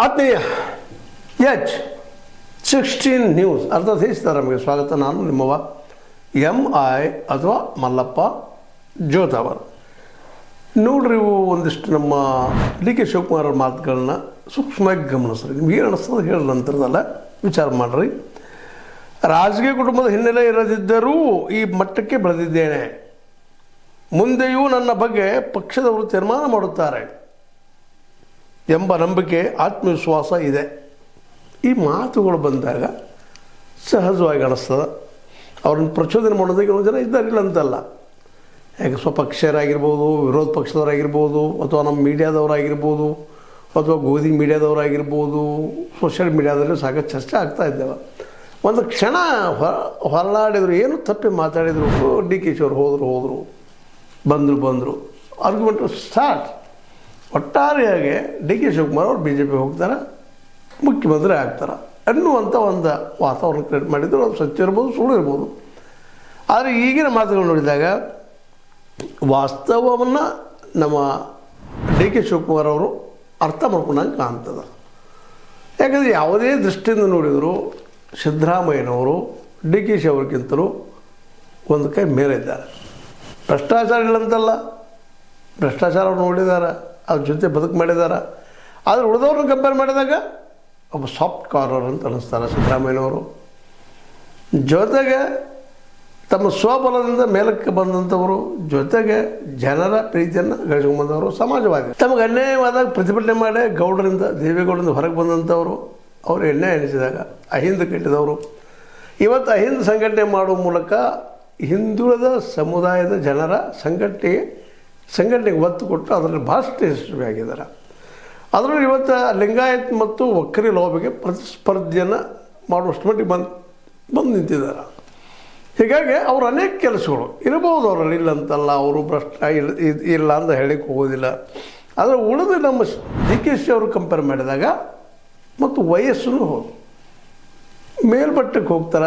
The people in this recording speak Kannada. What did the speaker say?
ಆತ್ಮೀಯ H16 ನ್ಯೂಸ್ ಅರ್ಥಾತ್ ನಮಗೆ ಸ್ವಾಗತ. ನಾನು ನಿಮ್ಮವ MI ಅಥವಾ ಮಲ್ಲಪ್ಪ ಜೋತಾವರ್. ನೋಡ್ರಿ, ಇವು ಒಂದಿಷ್ಟು ನಮ್ಮ DK ಶಿವಕುಮಾರ್ ಅವ್ರ ಮಾತುಗಳನ್ನ ಸೂಕ್ಷ್ಮವಾಗಿ ಗಮನಿಸ್ರಿ. ನಿಮ್ಗೆ ಏನು ಅನಿಸ್ತದೆ ಹೇಳಿ ನಂತರದಲ್ಲ ವಿಚಾರ ಮಾಡಿರಿ. ರಾಜಕೀಯ ಕುಟುಂಬದ ಹಿನ್ನೆಲೆ ಇರದಿದ್ದರೂ ಈ ಮಟ್ಟಕ್ಕೆ ಬೆಳೆದಿದ್ದೇನೆ. ಮುಂದೆಯೂ ನನ್ನ ಬಗ್ಗೆ ಪಕ್ಷದವರು ತೀರ್ಮಾನ ಮಾಡುತ್ತಾರೆ ಎಂಬ ನಂಬಿಕೆ, ಆತ್ಮವಿಶ್ವಾಸ ಇದೆ. ಈ ಮಾತುಗಳು ಬಂದಾಗ ಸಹಜವಾಗಿ ಅನಿಸ್ತದೆ. ಅವ್ರನ್ನ ಪ್ರಚೋದನೆ ಮಾಡೋದಕ್ಕೆ ಕೆಲವು ಜನ ಇದ್ದಾರಿಲ್ಲ ಅಂತಲ್ಲ. ಯಾಕೆ ಸ್ವಪಕ್ಷರಾಗಿರ್ಬೋದು, ವಿರೋಧ ಪಕ್ಷದವರಾಗಿರ್ಬೋದು, ಅಥವಾ ನಮ್ಮ ಮೀಡಿಯಾದವರಾಗಿರ್ಬೋದು, ಅಥವಾ ಗೋಧಿ ಮೀಡಿಯಾದವರಾಗಿರ್ಬೋದು, ಸೋಷಿಯಲ್ ಮೀಡಿಯಾದಲ್ಲಿ ಸಾಕಷ್ಟು ಚರ್ಚೆ ಆಗ್ತಾ ಇದ್ದೇವೆ. ಒಂದು ಕ್ಷಣ ಹೊರಳಾಡಿದ್ರು, ಏನು ತಪ್ಪಿ ಮಾತಾಡಿದರು, DK ಶಿವರು ಹೋದರು ಬಂದರು ಆರ್ಗ್ಯುಮೆಂಟು ಸ್ಟಾರ್ಟ್. ಒಟ್ಟಾರೆಯಾಗಿ DK ಶಿವಕುಮಾರ್ ಅವರು BJP ಹೋಗ್ತಾರೆ, ಮುಖ್ಯಮಂತ್ರಿ ಆಗ್ತಾರೆ ಅನ್ನುವಂಥ ಒಂದು ವಾತಾವರಣ ಕ್ರಿಯೇಟ್ ಮಾಡಿದ್ರು. ಅದು ಸತ್ಯ ಇರ್ಬೋದು, ಸುಳ್ಳು ಇರ್ಬೋದು. ಆದರೆ ಈಗಿನ ಮಾತುಗಳು ನೋಡಿದಾಗ ವಾಸ್ತವವನ್ನು ನಮ್ಮ DK ಶಿವಕುಮಾರ್ ಅವರು ಅರ್ಥ ಮಾಡ್ಕೊಂಡಂಗೆ ಕಾಣ್ತದೆ. ಯಾಕಂದರೆ ಯಾವುದೇ ದೃಷ್ಟಿಯಿಂದ ನೋಡಿದರೂ ಸಿದ್ದರಾಮಯ್ಯನವರು DK ಶಿ ಅವ್ರಿಗಿಂತಲೂ ಒಂದು ಕೈ ಮೇಲಿದ್ದಾರೆ. ಭ್ರಷ್ಟಾಚಾರ ಇಲ್ಲಂತಲ್ಲ, ಭ್ರಷ್ಟಾಚಾರ ನೋಡಿದ್ದಾರೆ, ಅದ್ರ ಜೊತೆ ಬದುಕು ಮಾಡಿದ್ದಾರೆ. ಆದರೆ ಉಳಿದವ್ರನ್ನ ಕಂಪೇರ್ ಮಾಡಿದಾಗ ಒಬ್ಬ ಸಾಫ್ಟ್ ಕಾರ್ನರ್ ಅಂತ ಅನ್ನಿಸ್ತಾರೆ ಸಿದ್ದರಾಮಯ್ಯನವರು. ಜೊತೆಗೆ ತಮ್ಮ ಸ್ವಬಲದಿಂದ ಮೇಲಕ್ಕೆ ಬಂದಂಥವರು, ಜೊತೆಗೆ ಜನರ ಪ್ರೀತಿಯನ್ನು ಗಳಿಸ್ಕೊಂಡ್ಬಂದವರು, ಸಮಾಜವಾದಿ. ತಮಗೆ ಅನ್ಯಾಯವಾದಾಗ ಪ್ರತಿಭಟನೆ ಮಾಡಿ ಗೌಡರಿಂದ, ದೇವೇಗೌಡರಿಂದ ಹೊರಗೆ ಬಂದಂಥವರು, ಅವರು ಅನ್ಯಾಯ ಎನಿಸಿದಾಗ ಅಹಿಂದ ಕಟ್ಟಿದವರು. ಇವತ್ತು ಅಹಿಂದ ಸಂಘಟನೆ ಮಾಡುವ ಮೂಲಕ ಹಿಂದುಳಿದ ಸಮುದಾಯದ ಜನರ ಸಂಘಟನೆಗೆ ಒತ್ತು ಕೊಟ್ಟು ಅದರಲ್ಲಿ ಭಾಳಷ್ಟು ಯಶಸ್ವಿಯಾಗಿದ್ದಾರೆ. ಅದರಲ್ಲಿ ಇವತ್ತು ಲಿಂಗಾಯತ್ ಮತ್ತು ಒಕ್ಕರಿ ಲೋಬಿಗೆ ಪ್ರತಿಸ್ಪರ್ಧೆಯನ್ನು ಮಾಡುವಷ್ಟು ಮಟ್ಟಿಗೆ ಬಂದು ನಿಂತಿದ್ದಾರೆ. ಹೀಗಾಗಿ ಅವರು ಅನೇಕ ಕೆಲಸಗಳು ಇರಬಹುದು ಅವರಲ್ಲಿ, ಇಲ್ಲ ಅಂತಲ್ಲ. ಅವರು ಇಲ್ಲ ಅಂತ ಹೇಳಿಕ್ಕೆ ಹೋಗೋದಿಲ್ಲ. ಆದರೆ ಉಳಿದು ನಮ್ಮ DK ಶಿ ಅವರು ಕಂಪೇರ್ ಮಾಡಿದಾಗ ಮತ್ತು ವಯಸ್ಸನ್ನು ಮೇಲ್ಮಟ್ಟಕ್ಕೆ ಹೋಗ್ತಾರೆ.